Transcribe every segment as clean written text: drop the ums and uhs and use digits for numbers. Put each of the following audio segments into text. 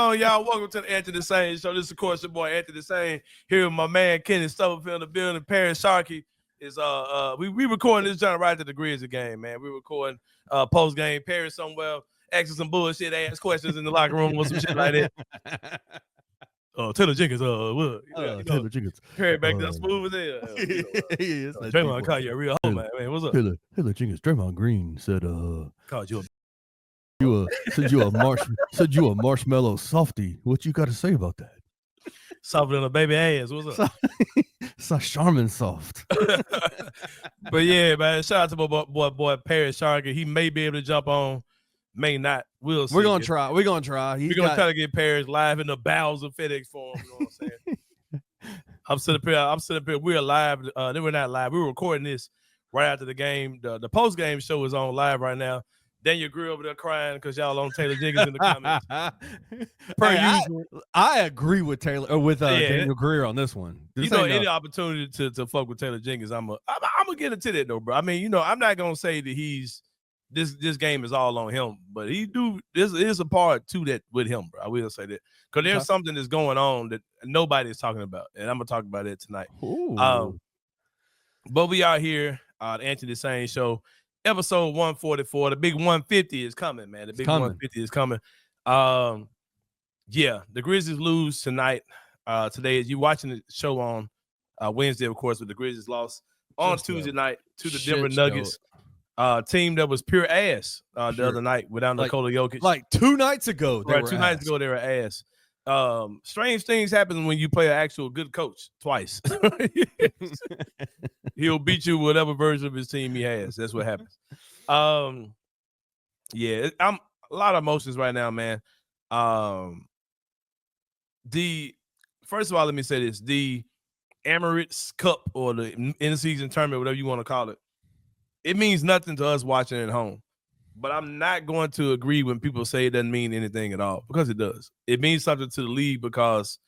on, y'all? Welcome to the Anthony Sain Show. This is, of course, your boy Anthony Sain here with my man Kenny Stubblefield in the building. Paris Sharkey is we recording this joint right after the Grizzlies game, man. We recording post game. Paris somewhere asking some bullshit ass questions in the locker room or some shit like that. Taylor Jenkins, what? Taylor Jenkins. Perry back there smooth as hell. Draymond called you a real hoe, man. What's up? Taylor Jenkins. Draymond Green said, called you a said you a marshmallow softy. What you got to say about that? Softer than a baby ass. What's up? So Charmin soft. But yeah, man. Shout out to my boy Paris Sharkey. He may be able to jump on, may not. We'll see. We're gonna try. We're gonna try to get Paris live in the bowels of FedEx Forum. You know what I'm saying? I'm sitting up here. We're live. They were not live. We were recording this right after the game. The post game show is on live right now. Daniel Greer over there crying because y'all on Taylor Jenkins in the comments. I agree with Daniel Greer on this one. Any opportunity to fuck with Taylor Jenkins, I'm gonna get into that though, bro. I mean, I'm not gonna say that he's this game is all on him, but this is a part to that with him, bro. I will say that because there's something that's going on that nobody's talking about, and I'm gonna talk about it tonight. But we are here, the Anthony Sain Show. Episode 144, the big 150 is coming, man. The big 150 is coming. The Grizzlies lose tonight. Today, as you watching the show on Wednesday, of course, with the Grizzlies lost on Tuesday night to the Denver Nuggets. Team that was pure ass the other night without Nikola Jokic. Like 2 nights ago. Nights ago, they were ass. Strange things happen when you play an actual good coach twice. He'll beat you whatever version of his team he has. That's what happens. I'm a lot of emotions right now, man. First of all, let me say this: the Emirates Cup or the in-season tournament, whatever you want to call it, it means nothing to us watching at home. But I'm not going to agree when people say it doesn't mean anything at all, because it does. It means something to the league because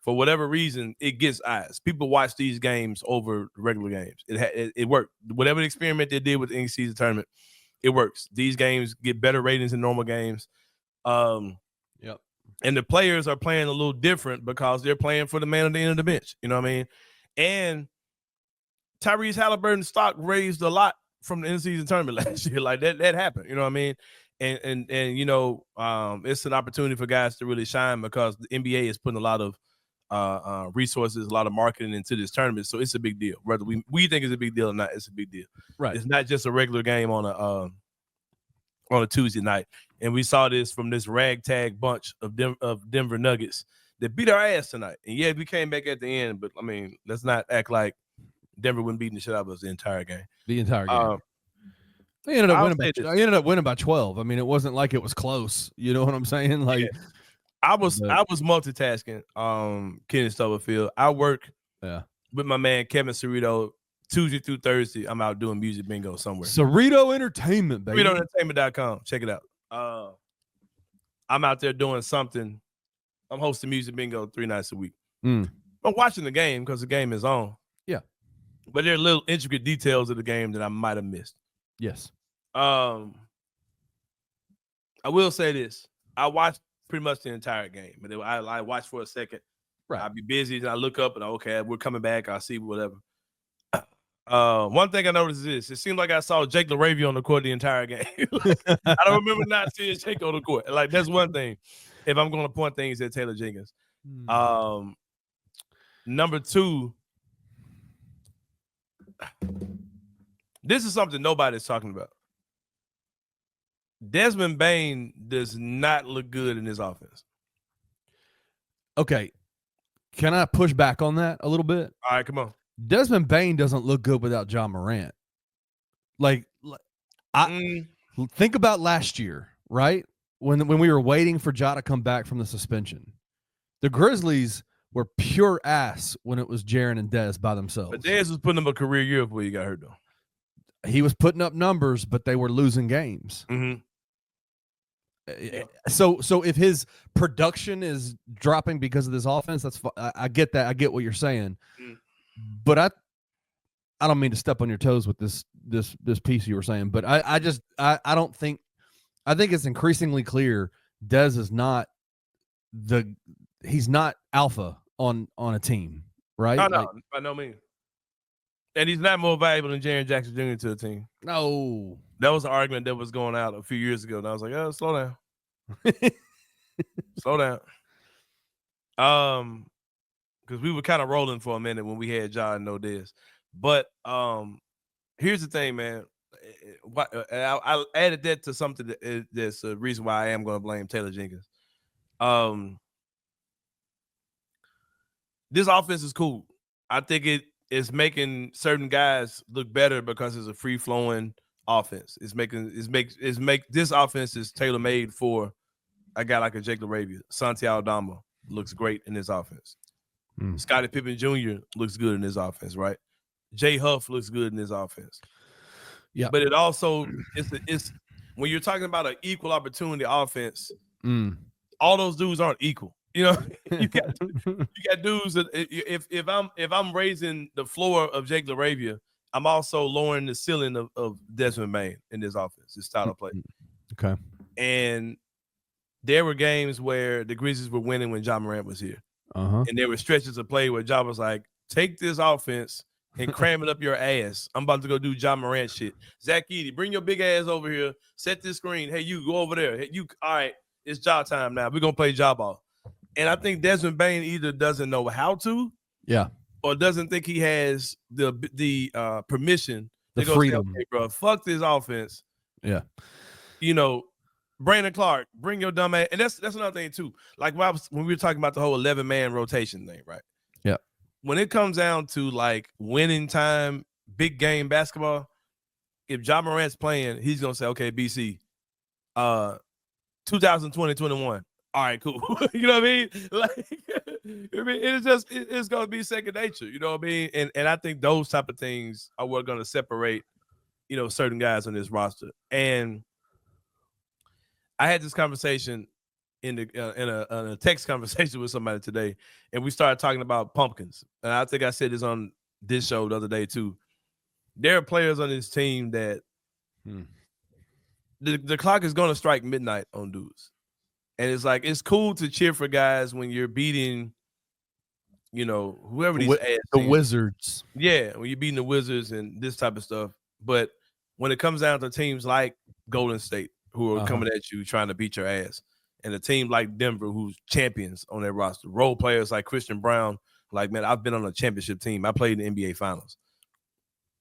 for whatever reason, it gets eyes. People watch these games over regular games. It worked. Whatever the experiment they did with the in-season tournament, it works. These games get better ratings than normal games. And the players are playing a little different because they're playing for the man at the end of the bench. You know what I mean? And Tyrese Halliburton's stock raised a lot from the in-season tournament last year. Like that happened. You know what I mean? And it's an opportunity for guys to really shine because the NBA is putting a lot of resources, a lot of marketing into this tournament. So it's a big deal. Whether we think it's a big deal or not, it's a big deal. Right. It's not just a regular game on a Tuesday night. And we saw this from this ragtag bunch of Denver Nuggets that beat our ass tonight. And yeah, we came back at the end, but I mean, let's not act like Denver wasn't beating the shit out of us the entire game. They ended up winning by 12. I mean, it wasn't like it was close. You know what I'm saying? Like, yeah. I was multitasking. Kenny Stubblefield. I work with my man Kevin Cerrito Tuesday through Thursday. I'm out doing music bingo somewhere. Cerrito Entertainment, baby. CerritoEntertainment.com. Check it out. I'm out there doing something. I'm hosting music bingo 3 nights a week. I'm watching the game because the game is on. Yeah. But there are little intricate details of the game that I might have missed. Yes. I will say this. I watched pretty much the entire game. But I watched for a second. Right. I'll be busy and I look up and okay, we're coming back. I'll see whatever. One thing I noticed is this. It seemed like I saw Jake Laravia on the court the entire game. I don't remember not seeing Jake on the court. Like, that's one thing. If I'm going to point things at Taylor Jenkins. Number 2, this is something nobody's talking about. Desmond Bane does not look good in this offense. Okay. Can I push back on that a little bit? All right, come on. Desmond Bane doesn't look good without John Morant. Think about last year, right? When we were waiting for Ja to come back from the suspension. The Grizzlies were pure ass when it was Jaren and Dez by themselves. But Dez was putting up a career year before he got hurt, though. He was putting up numbers, but they were losing games. Mm-hmm. So if his production is dropping because of this offense, that's I get that. I get what you're saying. But I don't mean to step on your toes with this piece you were saying, but I think it's increasingly clear Dez is not he's not alpha on a team, right? No, no, by no means. And he's not more valuable than Jaren Jackson Jr. to the team. No. That was an argument that was going out a few years ago. And I was like, oh, slow down. Slow down. Because we were kind of rolling for a minute when we had Ja and no Dez. But here's the thing, man. I added that to something that's a reason why I am going to blame Taylor Jenkins. This offense is cool. I think it is making certain guys look better because it's a free flowing offense. This offense is tailor made for a guy like a Jake Laravia. Santi Aldama looks great in this offense. Scottie Pippen Jr. looks good in this offense, right? Jay Huff looks good in this offense. Yeah, but it also it's when you're talking about an equal opportunity offense, all those dudes aren't equal. You know, you got dudes that if I'm raising the floor of Jake Laravia, I'm also lowering the ceiling of Desmond Bane in this offense, his style of play. Okay. And there were games where the Grizzlies were winning when Ja Morant was here. And there were stretches of play where Ja was like, take this offense and cram it up your ass. I'm about to go do Ja Morant shit. Zach Edey, bring your big ass over here. Set this screen. Hey, you go over there. Hey, you, all right, it's Ja time now. We're going to play Ja ball. And I think Desmond Bane either doesn't know how to, or doesn't think he has the permission, the freedom. Say, okay, bro, fuck this offense. Yeah, you know, Brandon Clark, bring your dumb ass. And that's another thing too. Like when we were talking about the whole 11-man rotation thing, right? Yeah. When it comes down to like winning time, big game basketball, if Ja Morant's playing, he's gonna say, okay, BC, 2020-21. All right, cool. You know what I mean? Like, I mean, it's gonna be second nature. You know what I mean? And I think those type of things are what gonna separate, you know, certain guys on this roster. And I had this conversation in a text conversation with somebody today, and we started talking about pumpkins. And I think I said this on this show the other day too. There are players on this team that the clock is going to strike midnight on dudes. And it's like, it's cool to cheer for guys when you're beating, you know, whoever these the Wizards. Yeah, when you're beating the Wizards and this type of stuff. But when it comes down to teams like Golden State, who are coming at you trying to beat your ass, and a team like Denver, who's champions on their roster, role players like Christian Brown, like, man, I've been on a championship team. I played in the NBA Finals.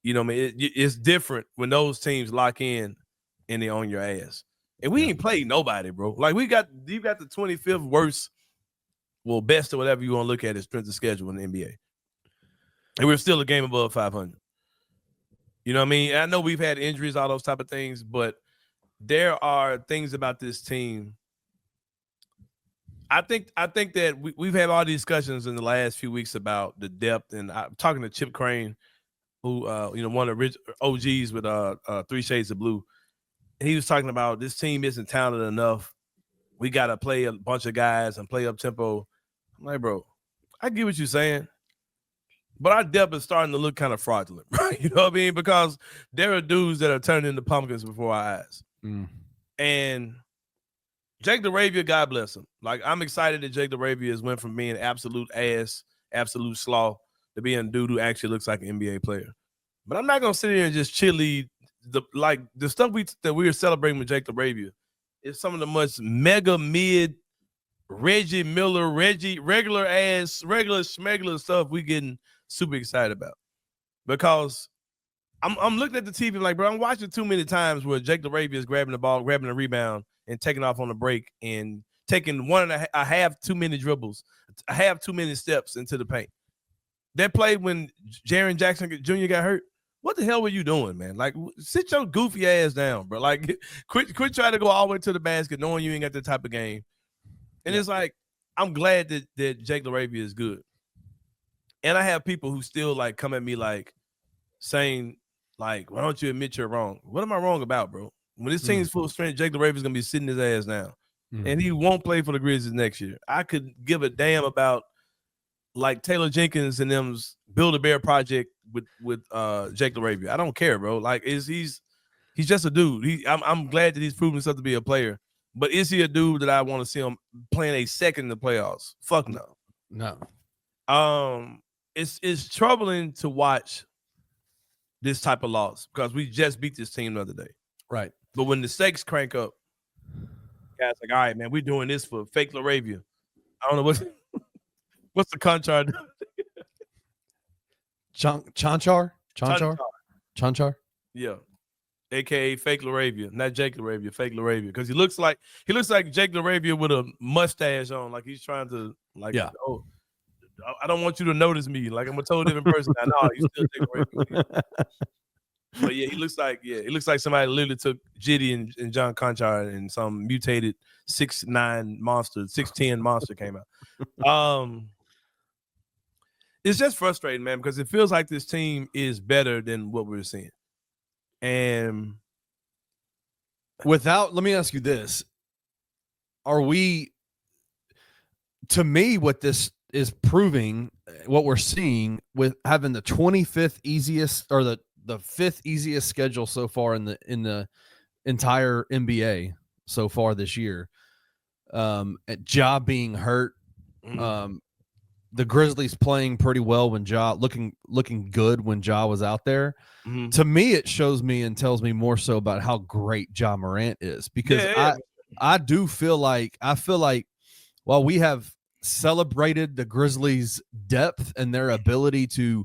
You know what I mean? It's different when those teams lock in and they're on your ass. And we ain't played nobody, bro. Like, you got the 25th worst, well, best or whatever you want to look at is strength of schedule in the NBA. And we're still a game above 500. You know what I mean? And I know we've had injuries, all those type of things, but there are things about this team. I think that we've had all these discussions in the last few weeks about the depth, and I'm talking to Chip Crane, who you know, one of the OGs with 3 Shades of Blue. And he was talking about this team isn't talented enough. We got to play a bunch of guys and play up tempo. I'm like, bro, I get what you're saying, but our depth is starting to look kind of fraudulent, right? You know what I mean? Because there are dudes that are turning into pumpkins before our eyes. And Jake Laravia, God bless him. Like, I'm excited that Jake Laravia has went from being absolute ass, absolute slaw, to being a dude who actually looks like an NBA player. But I'm not gonna sit here and just cheerlead the stuff that we were celebrating with Jake Laravia is some of the much mega mid Reggie Miller, regular schmegular stuff we getting super excited about. Because I'm looking at the TV like, bro, I'm watching too many times where Jake Laravia is grabbing the ball, grabbing the rebound, and taking off on the break and taking a half too many dribbles, a half too many steps into the paint. That play when Jaren Jackson Jr. got hurt. What the hell were you doing, man? Like, sit your goofy ass down, bro. Like, quit trying to go all the way to the basket knowing you ain't got that type of game. And it's like, I'm glad that Jake Laravia is good. And I have people who still, like, come at me, like, saying, like, why don't you admit you're wrong? What am I wrong about, bro? When this team's full strength, Jake Laravia is going to be sitting his ass down. And he won't play for the Grizzlies next year. I could give a damn about, like, Taylor Jenkins and them's Build-A-Bear project with Jake Laravia. I don't care, bro. Like, he's just a dude. I'm glad that he's proven himself to be a player. But is he a dude that I want to see him playing a second in the playoffs? Fuck no. No. It's troubling to watch this type of loss because we just beat this team the other day. Right. But when the stakes crank up, guys like, all right, man, we're doing this for fake Laravia. I don't know what's the contract. Chanchar? Yeah. AKA fake Laravia, not Jake Laravia, fake Laravia. Because he looks like Jake Laravia with a mustache on, like he's trying to oh, I don't want you to notice me. Like I'm a totally different person. I know you still Jake Laravia. But yeah, he looks like somebody literally took Jitty and John Conchar and some mutated 6'9" monster, 6'10" monster came out. It's just frustrating, man, because it feels like this team is better than what we're seeing. And let me ask you this. To me, what this is proving, what we're seeing with having the 25th easiest or the 5th easiest schedule so far in the entire NBA so far this year, at Ja being hurt, the Grizzlies playing pretty well when Ja looking good when Ja was out there. Mm-hmm. To me, it shows me and tells me more so about how great Ja Morant is, because I feel like while we have celebrated the Grizzlies' depth and their ability to,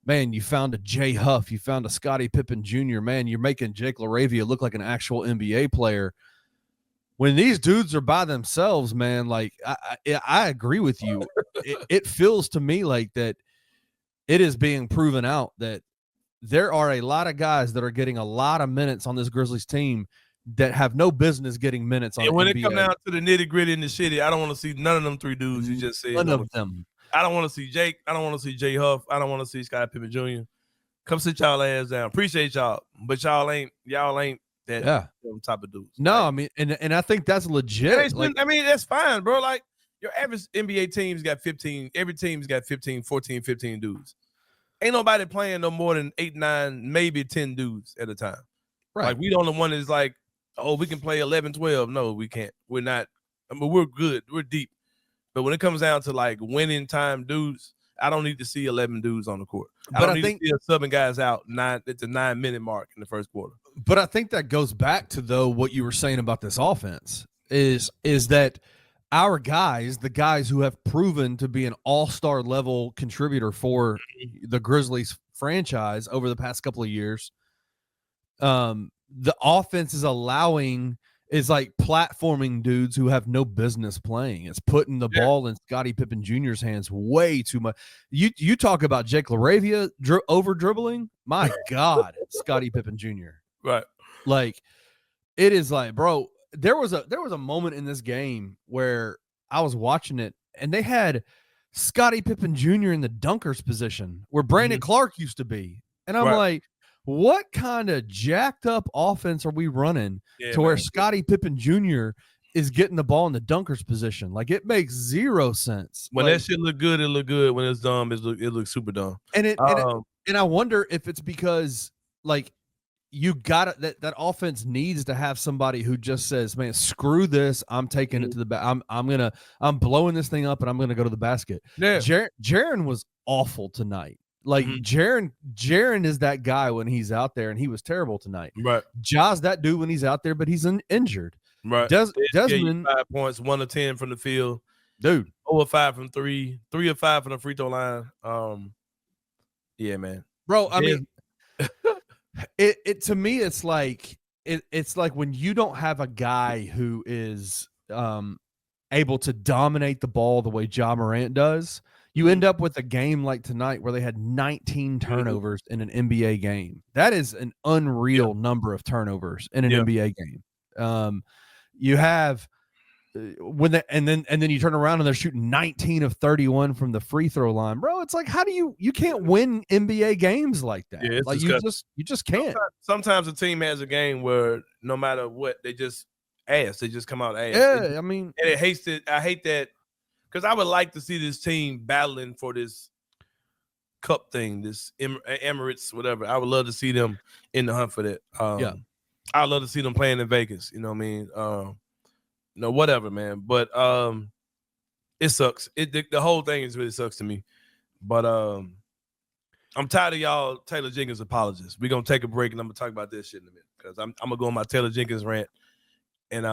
man, you found a Jay Huff, you found a Scottie Pippen Jr., man, you're making Jake Laravia look like an actual NBA player. When these dudes are by themselves, man, like I agree with you. It feels to me like that it is being proven out that there are a lot of guys that are getting a lot of minutes on this Grizzlies team that have no business getting minutes on. And when NBA. it come down to the nitty gritty in the shitty, I don't want to see none of them three dudes you just said. None of them. I don't want to see Jake. I don't want to see Jay Huff. I don't want to see Scottie Pippen Jr. Come sit y'all ass down. Appreciate y'all, but y'all ain't that type of dudes. No, I mean, and I think that's legit. I mean, that's fine, bro. Like your average NBA team's got 15. Every team's got 15, 14, 15 dudes. Ain't nobody playing no more than 8, 9, maybe 10 dudes at a time. Right. Like we the only one that's like, oh, we can play 11, 12. No, we can't. We're not. I mean, we're good. We're deep. But when it comes down to like winning time dudes, I don't need to see 11 dudes on the court. I think to see subbing guys out at the 9-minute mark in the first quarter. But I think that goes back to, though, what you were saying about this offense is that our guys, the guys who have proven to be an all-star level contributor for the Grizzlies franchise over the past couple of years, the offense is like platforming dudes who have no business playing. It's putting the ball in Scottie Pippen Jr.'s hands way too much. You talk about Jake Laravia over dribbling. My God, Scottie Pippen Jr. Right. Like it is like, bro, there was a moment in this game where I was watching it and they had Scottie Pippen Jr. in the dunker's position where Brandon Clark used to be. And I'm like, what kind of jacked up offense are we running where Scottie Pippen Jr. is getting the ball in the dunker's position? Like it makes zero sense. When that shit look good, it look good. When it's dumb, it looks super dumb. And I wonder if it's because like you got that offense needs to have somebody who just says, man, screw this. I'm taking it to the back. I'm blowing this thing up and I'm going to go to the basket. Yeah. Jaren was awful tonight. Like Jaren is that guy when he's out there, and he was terrible tonight. Right. Ja's that dude when he's out there, but he's injured. Right. Desmond 5 points, 1 of 10 from the field. Dude. 0 of 5 from 3, 3 of 5 from the free throw line. Yeah, man. Bro, I mean it to me it's like when you don't have a guy who is able to dominate the ball the way Ja Morant does. You end up with a game like tonight where they had 19 turnovers in an NBA game. That is an unreal number of turnovers in an NBA game. You have and then you turn around and they're shooting 19 of 31 from the free throw line. Bro, it's like, how do you can't win NBA games like that. Yeah, like you just can't. Sometimes a team has a game where no matter what, they just come out ass. Yeah, I mean, and I hate that. Because I would like to see this team battling for this cup thing, this Emirates, whatever. I would love to see them in the hunt for that. I'd love to see them playing in Vegas. You know what I mean? whatever, man. But it sucks. The whole thing is really sucks to me. But I'm tired of y'all Taylor Jenkins apologists. We're gonna take a break and I'm gonna talk about this shit in a minute because I'm gonna go on my Taylor Jenkins rant and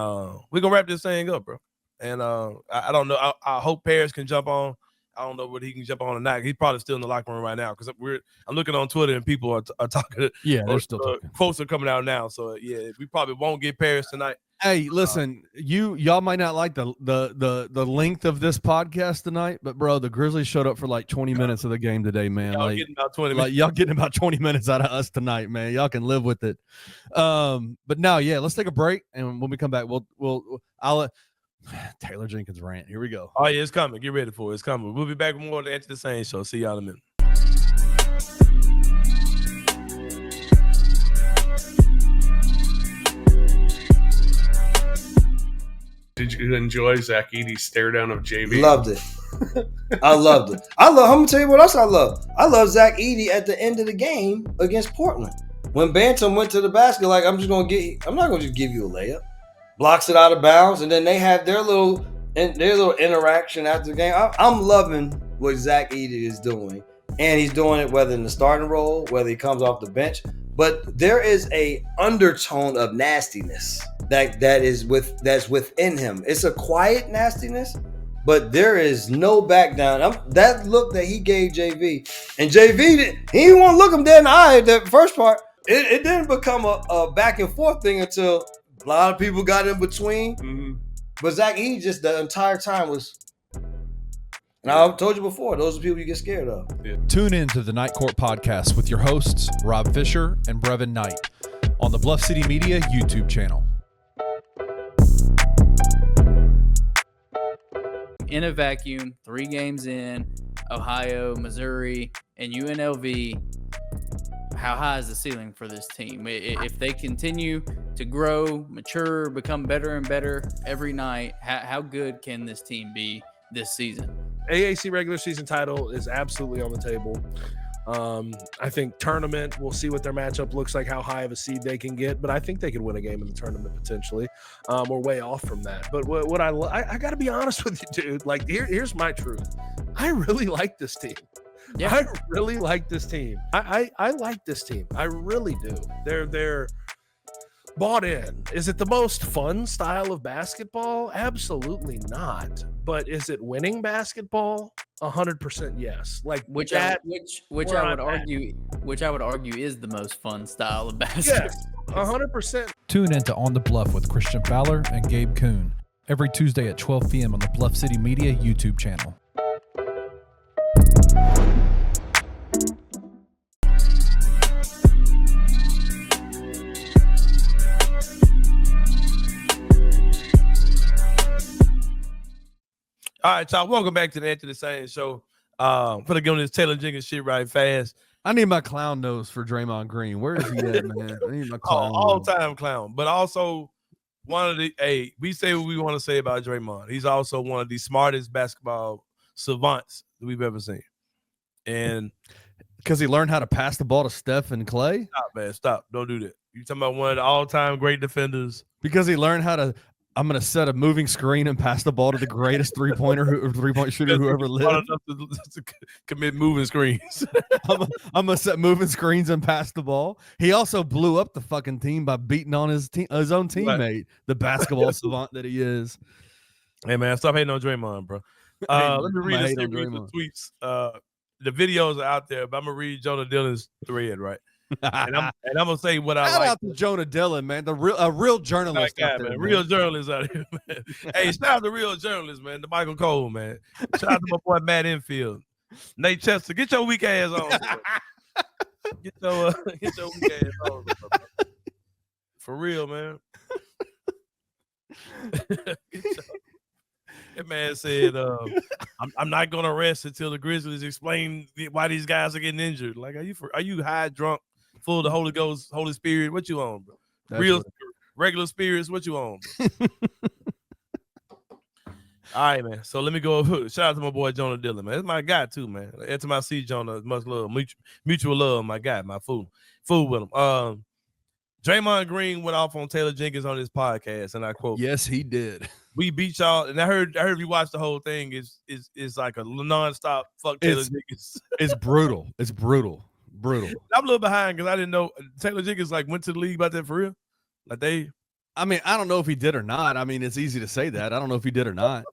we're gonna wrap this thing up, bro. And I don't know. I hope Paris can jump on. I don't know whether he can jump on or not. He's probably still in the locker room right now because I'm looking on Twitter and people are talking. Yeah, they're still talking. Quotes are coming out now. So yeah, we probably won't get Paris tonight. Hey, listen, y'all might not like the length of this podcast tonight, but bro, the Grizzlies showed up for like 20 minutes of the game today, man. Y'all like, getting about 20 minutes. Y'all getting about 20 minutes out of us tonight, man. Y'all can live with it. But now, yeah, let's take a break, and when we come back, I'll Taylor Jenkins rant. Here we go. Oh yeah, it's coming. Get ready for it. It's coming. We'll be back with more of the Answer the Sain show. See y'all in a minute. Did you enjoy Zach Edey's stare down of JV? Loved it. I loved it. I'm gonna tell you what else I love. I love Zach Edey at the end of the game against Portland. When Bantam went to the basket, like I'm not gonna just give you a layup. Blocks it out of bounds, and then they have their little interaction after the game. I'm loving what Zach Edey is doing, and he's doing it whether in the starting role, whether he comes off the bench. But there is a undertone of nastiness that's within him. It's a quiet nastiness, but there is no back down. That look that he gave JV, and JV he didn't want to look him dead in the eye. That first part, it didn't become a back and forth thing until a lot of people got in between. Mm-hmm. But Zach Edey just the entire time was. And I told you before, those are people you get scared of. Yeah. Tune in to the Night Court podcast with your hosts, Rob Fisher and Brevin Knight, on the Bluff City Media YouTube channel. In a vacuum, 3 games in, Ohio, Missouri, and UNLV, how high is the ceiling for this team? If they continue to grow, mature, become better and better every night, how good can this team be this season? AAC regular season title is absolutely on the table. I think tournament, we'll see what their matchup looks like, how high of a seed they can get, but I think they could win a game in the tournament potentially. We're way off from that. But what I got to be honest with you, dude. Like here's my truth. I really like this team. Yeah. I really like this team. I like this team. I really do. They're bought in. Is it the most fun style of basketball? Absolutely not. But is it winning basketball? 100% yes. Like which I would argue is the most fun style of basketball. Yes, 100%. Tune in to On the Bluff with Christian Fowler and Gabe Kuhn every Tuesday at 12 p.m. on the Bluff City Media YouTube channel. All right, y'all. Welcome back to the Answer the Sain show. I'm gonna get on this Taylor Jenkins shit right fast. I need my clown nose for Draymond Green. Where is he at, man? I need my clown all-time clown. But also one of the we say what we want to say about Draymond. He's also one of the smartest basketball savants that we've ever seen. And because he learned how to pass the ball to Steph and Clay? Stop, man. Stop. Don't do that. You're talking about one of the all-time great defenders. Because he learned how to I'm going to set a moving screen and pass the ball to the greatest three-point shooter who ever lived. To commit moving screens. I'm going to set moving screens and pass the ball. He also blew up the fucking team by beating on his own teammate, right. The basketball savant that he is. Hey, man, stop hating on Draymond, bro. Let me read the tweets. The videos are out there, but I'm going to read Jonah Dillon's thread, right? and I'm gonna say what I like. Shout out to Jonah Dillon, man. A real journalist out there, man. Real journalist out here, man. Hey, shout out to real journalists, man. To Michael Cole, man. Shout out to my boy Matt Infield. Nate Chester, get your weak ass on. Get your weak ass on. For real, man. That man said, I'm not gonna rest until the Grizzlies explain why these guys are getting injured. Like, are you high, drunk, full of the Holy Ghost, Holy Spirit? What you on, bro? Real regular spirits, what you on, bro? All right, man. So let me go. Shout out to my boy Jonah Dillon, man. That's my guy too, man. Every time I see Jonah, much love, mutual love. My guy, my fool with him. Draymond Green went off on Taylor Jenkins on his podcast, and I quote, Yes, he did. "We beat y'all." And I heard you watch the whole thing. Is like a nonstop fuck Taylor Jenkins. It's brutal. It's brutal. Brutal. I'm a little behind because I didn't know Taylor Jenkins like went to the league about that for real. Like they. I mean, I don't know if he did or not. I mean, it's easy to say that. I don't know if he did or not.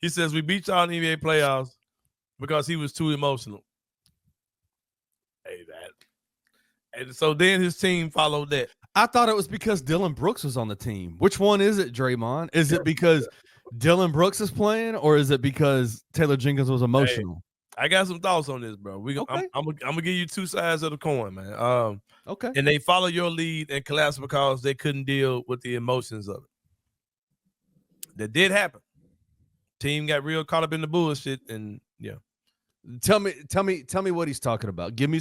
He says we beat y'all in the NBA playoffs because he was too emotional. Hey, that. And so then his team followed that. I thought it was because Dylan Brooks was on the team. Which one is it, Draymond? Is it because Dylan Brooks is playing, or is it because Taylor Jenkins was emotional? Hey, I got some thoughts on this, bro. Okay. I'm gonna give you two sides of the coin, man. Okay. And they follow your lead and collapse because they couldn't deal with the emotions of it. That did happen. Team got real caught up in the bullshit, and yeah. Tell me what he's talking about. Give me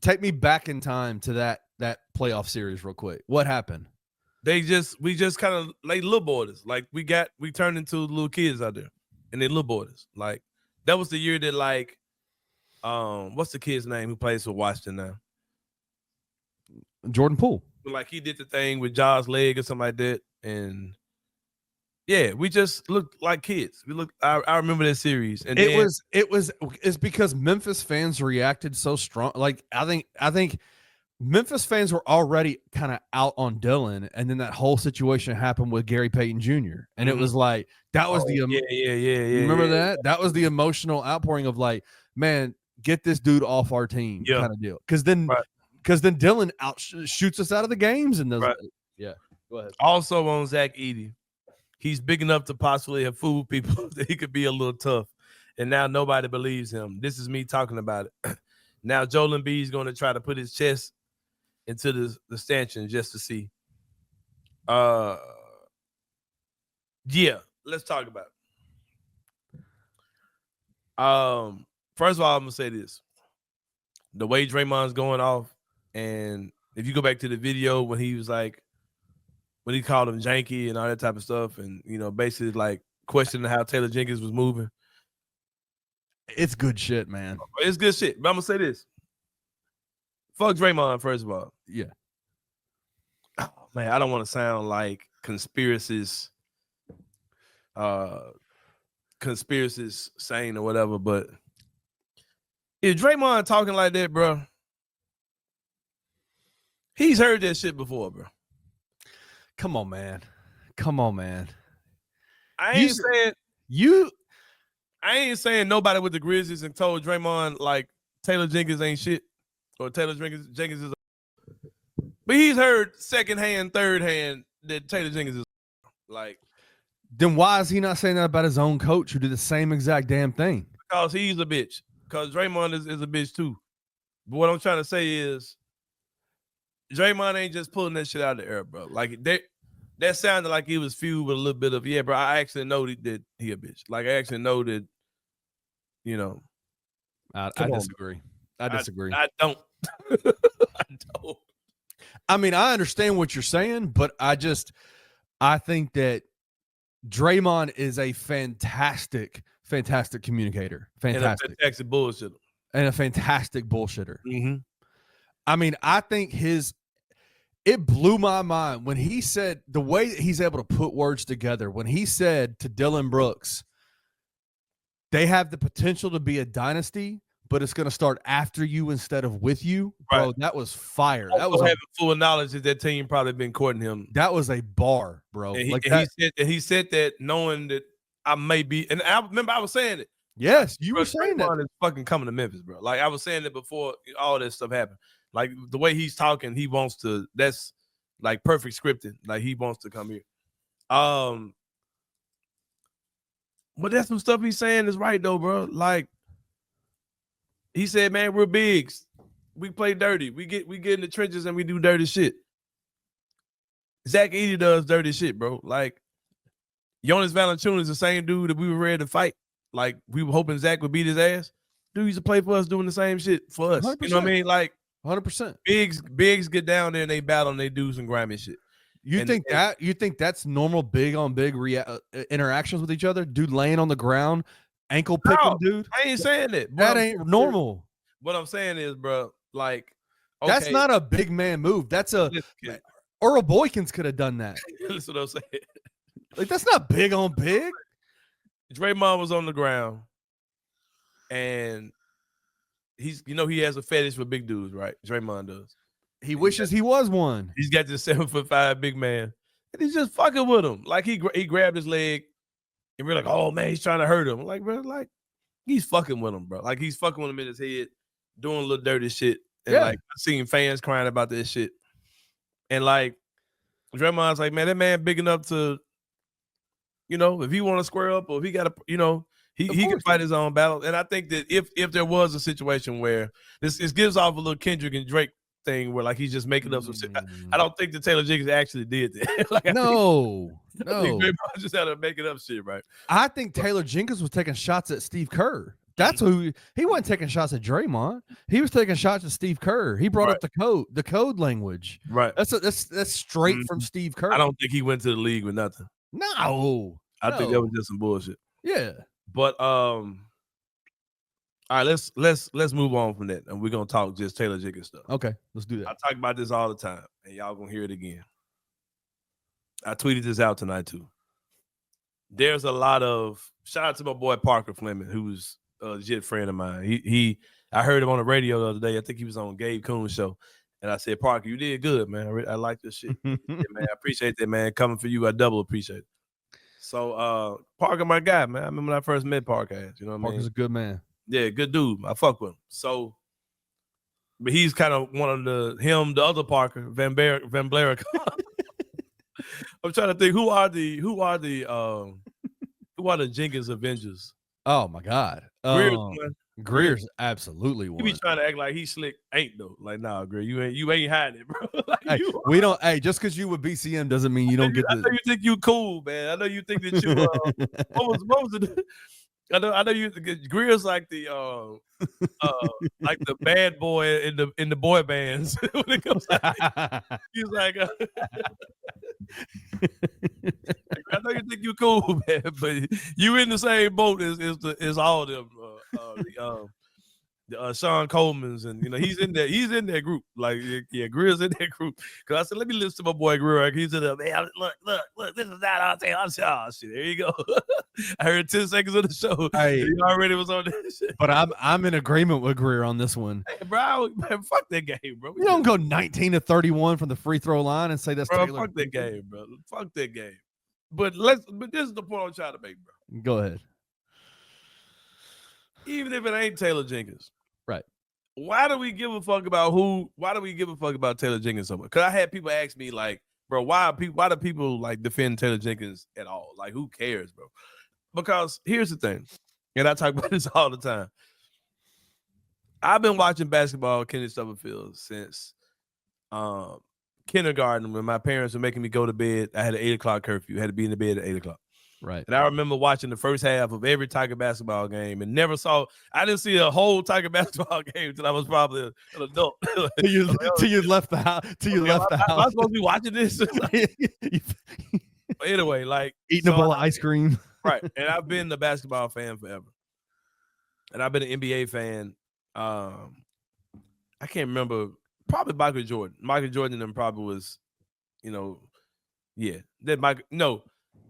take me back in time to that playoff series real quick. What happened? We just kind of like little boys. Like we turned into little kids out there, and they little boys. Like that was the year that like, what's the kid's name who plays for Washington now? Jordan Poole. Like he did the thing with Jaws' leg or something like that, and yeah, we just looked like kids. I remember that series, and it's because Memphis fans reacted so strong. Like I think Memphis fans were already kind of out on Dylan, and then that whole situation happened with Gary Payton Jr. And it was like that was remember that? That was the emotional outpouring of like, man, get this dude off our team kind of deal. Because then Dylan shoots us out of the games and those. Right. Yeah, go ahead. Also on Zach Edey, he's big enough to possibly have fooled people that he could be a little tough, and now nobody believes him. This is me talking about it. Now Joel Embiid is going to try to put his chest into the stanchion just to see. Yeah, let's talk about it. First of all, I'm gonna say this: the way Draymond's going off, and if you go back to the video when he was like, when he called him janky and all that type of stuff, and basically like questioning how Taylor Jenkins was moving. It's good shit, man. It's good shit. But I'm gonna say this: fuck Draymond, first of all. Yeah. Oh, man, I don't want to sound like conspiracies Sain or whatever, but if Draymond talking like that, bro, he's heard that shit before, bro. Come on, man. I ain't saying nobody with the Grizzlies and told Draymond like Taylor Jenkins ain't shit or Taylor Jenkins is. But he's heard secondhand, third hand that Taylor Jenkins is like. Then why is he not saying that about his own coach who did the same exact damn thing? Because he's a bitch. Because Draymond is a bitch too. But what I'm trying to say is Draymond ain't just pulling that shit out of the air, bro. Like that sounded like he was fueled with a little bit of, yeah, bro, I actually know that he a bitch. Like I actually know that, I disagree. I disagree. I don't. I don't. I mean, I understand what you're saying, but I think that Draymond is a fantastic communicator. Fantastic. And a fantastic bullshitter. And a fantastic bullshitter. Mm-hmm. I mean, I think it blew my mind when he said the way that he's able to put words together. When he said to Dylan Brooks, they have the potential to be a dynasty, but it's going to start after you instead of with you. Bro, right. That was fire. Also that was having full knowledge that that team probably been courting him. That was a bar, bro. And he said that knowing that I may be, and I remember I was saying it. Yes, you were saying that. Is fucking coming to Memphis, bro. Like I was saying it before all this stuff happened. Like the way he's talking, he wants to. That's like perfect scripted. Like he wants to come here. But that's some stuff he's saying is right though, bro. Like he said, man, we're bigs. We play dirty. We get in the trenches and we do dirty shit. Zach Edey does dirty shit, bro. Like Jonas Valanciunas is the same dude that we were ready to fight. Like we were hoping Zach would beat his ass. Dude used to play for us doing the same shit for us. 100%. You know what I mean? Like 100%. Bigs get down there and they battle and they do some grimy shit. You think that's normal big on big interactions with each other? Dude laying on the ground, ankle picking, dude. I ain't saying that. That ain't normal. What I'm saying is, bro, like, That's not a big man move. That's a Listen, Earl Boykins could have done that. listen what I'm saying. Like that's not big on big. Draymond was on the ground, and he has a fetish for big dudes, right? Draymond does. He wishes he was one. He's got this 7'5" big man, and he's just fucking with him. Like he grabbed his leg, and we're like, oh man, he's trying to hurt him. Like, bro, like he's fucking with him, bro. Like he's fucking with him in his head, doing a little dirty shit. And like I've seen fans crying about this shit. And like Draymond's like, man, that man big enough to, if he want to square up or if he got to, he can fight his own battle. And I think that if there was a situation where this gives off a little Kendrick and Drake thing where like he's just making up some shit. I don't think that Taylor Jenkins actually did that. Like, I think Draymond just had to make it up shit, right? I think Taylor Jenkins was taking shots at Steve Kerr. That's who he wasn't taking shots at Draymond. He was taking shots at Steve Kerr. He brought up the code language. Right. That's straight from Steve Kerr. I don't think he went to the league with nothing. No. I think that was just some bullshit. Yeah. But all right, let's move on from that, and we're gonna talk just Taylor Jenkins stuff. Okay, let's do that. I talk about this all the time, and y'all gonna hear it again. I tweeted this out tonight too. There's a lot of shout out to my boy Parker Fleming, who's a legit friend of mine. I heard him on the radio the other day. I think he was on Gabe Coon's show, and I said, Parker, you did good, man. I like this shit. Yeah, man, I appreciate that, man. Coming for you, I double appreciate it. So Parker, my guy, man. I remember when I first met Parker. You know what I mean? Parker's a good man. Yeah, good dude. I fuck with him. So, but he's kind of one of the other Parker, Van Blair. I'm trying to think who are the Jenkins Avengers? Oh my God. Greer's absolutely one. You be trying to act like he's slick, ain't though. Like, nah, Greer, you ain't hiding it, bro. Like, hey, just because you with BCM doesn't mean you don't get I know you think you cool, man. I know you think that you what was it? I know you. Greer's like the bad boy in the boy bands when it comes. He's like, I know you think you cool, man, but you in the same boat as all of them. Sean Coleman's and he's in that group. Like Greer's in that group. Cause I said, let me listen to my boy Greer. He's in there, man. Look, this is that. I'll tell you, shit. There you go. I heard 10 seconds of the show. Hey, he already was on that shit. But I'm in agreement with Greer on this one. Hey, bro, man, fuck that game, bro. You don't go 19 to 31 from the free throw line and say that's Taylor. Fuck that game, bro. Fuck that game. But this is the point I'm trying to make, bro. Go ahead. Even if it ain't Taylor Jenkins. Right. Why do we give a fuck about Taylor Jenkins so much? Because I had people ask me, like, bro, why do people like defend Taylor Jenkins at all? Like, who cares, bro? Because here's the thing, and I talk about this all the time. I've been watching basketball at Kennedy Stubblefield since kindergarten when my parents were making me go to bed. I had an 8 o'clock curfew. I had to be in the bed at 8 o'clock. Right. And I remember watching the first half of every Tiger basketball game and I didn't see a whole Tiger basketball game until I was probably an adult. till you left the house. Am I supposed to be watching this? Anyway, like eating a bowl of ice cream. Right. And I've been a basketball fan forever. And I've been an NBA fan. I can't remember. Probably Michael Jordan. Michael Jordan and them probably was,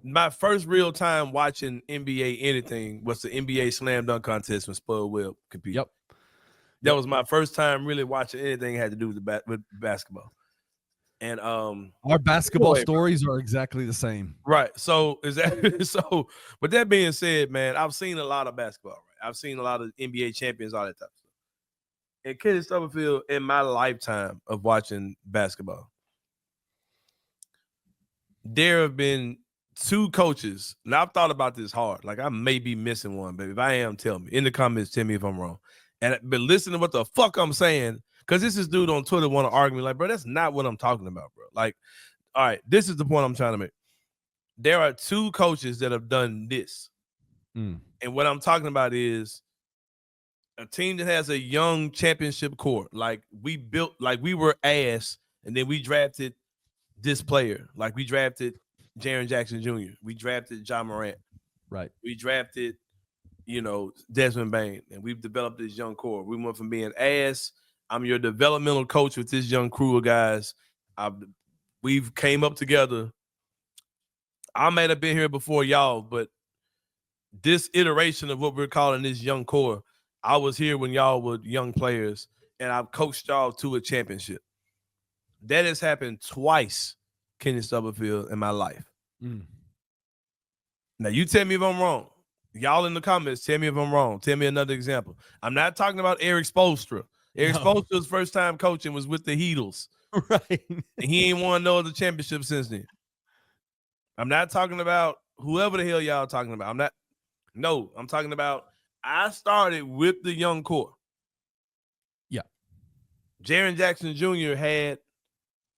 my first real time watching NBA anything was the NBA Slam Dunk contest when Spud Webb competed. Yep. That was my first time really watching anything that had to do with basketball. And our basketball stories are exactly the same. Right. So with that being said, man, I've seen a lot of basketball, right? I've seen a lot of NBA champions, all that type of stuff. And Kennedy Stubblefield, in my lifetime of watching basketball, there have been 2 coaches, and I've thought about this hard. Like, I may be missing one, but if I am, tell me. In the comments, tell me if I'm wrong. But listen to what the fuck I'm saying, because this dude on Twitter want to argue me like, bro, that's not what I'm talking about, bro. Like, all right, this is the point I'm trying to make. There are 2 coaches that have done this. And what I'm talking about is a team that has a young championship core. Like, we were ass, and then we drafted this player. Like, we drafted Jaren Jackson Jr. We drafted John Morant. Right. We drafted, Desmond Bane, and we've developed this young core. We went from being ass I'm your developmental coach with this young crew of guys. We've came up together. I might have been here before y'all, but this iteration of what we're calling this young core, I was here when y'all were young players, and I've coached y'all to a championship. That has happened twice, Kenny Stubblefield, in my life. Now, you tell me if I'm wrong. Y'all in the comments, tell me if I'm wrong. Tell me another example. I'm not talking about Eric Spoelstra. Eric Spoelstra's first time coaching was with the Heatles. Right. And he ain't won no other championship since then. I'm not talking about whoever the hell y'all talking about. I'm talking about I started with the young core. Yeah. Jaren Jackson Jr. had